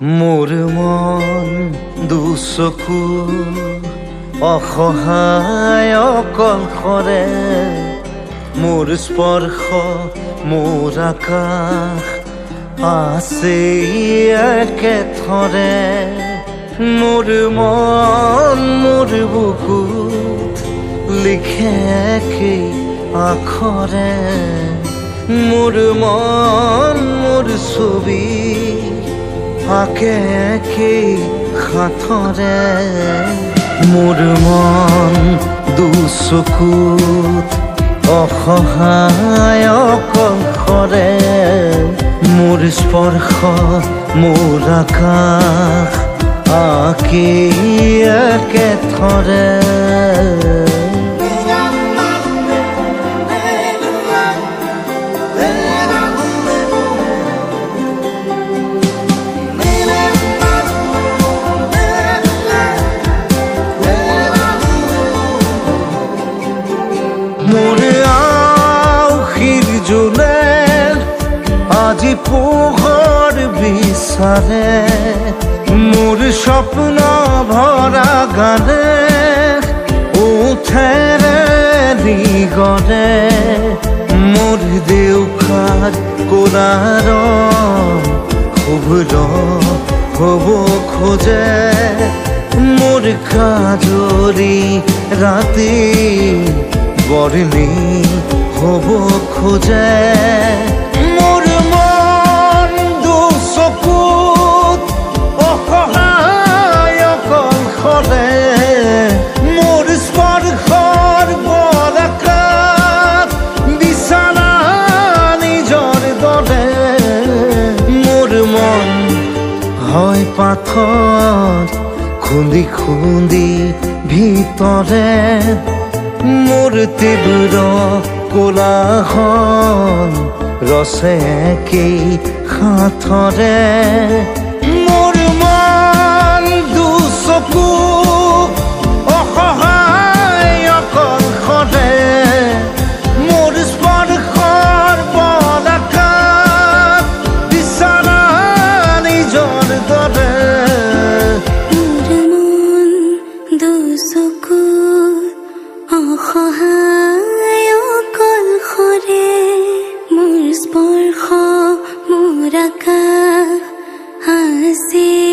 মোৰ মন দুচকু অসহায় অকলশৰে মোৰ স্পৰ্শ মোৰ আকাশ আছে একেথৰে মোৰ মন মোৰ বুকুত লিখে একেই আখৰে মোৰ মন মোৰ ছবি আঁকে একেই সাঁথৰে মোৰ মন দুচকুত অসহায় অকলশৰে মোৰ স্পৰ্শ মোৰ আকাশ আঁকি একেথৰে মোৰ আউসীৰ জোনে আজি পোহৰ বিচাৰে মোৰ স্বপ্ন ভৰা গানে উঠেৰে নিগৰে মোৰ দেউখাৰ কোলাৰ শুভ্ৰ হ'ব খোজে মোৰ কাজৰি ৰাতি বৰ্ণি হ'ব খোজে মোৰ মন দুচকুত অসহায় অকলশৰে মোৰ স্পৰ্শৰ বৰকাত বিছানা নিজৰ দৰে মোৰ মন হয় পাথৰ খুন্দি খুন্দি ভিতৰে মোৰ তীব্ৰ কোলাহল ৰচে একেই সাঁথৰে মোৰ মন দুচকু অসহায় অকলশৰে মোৰ স্পৰ্শৰ বৰকাত বিছানা নিজৰ দৰে অসহায় অকলশৰে মোৰ স্পৰ্শ মোৰ আকাশ আছে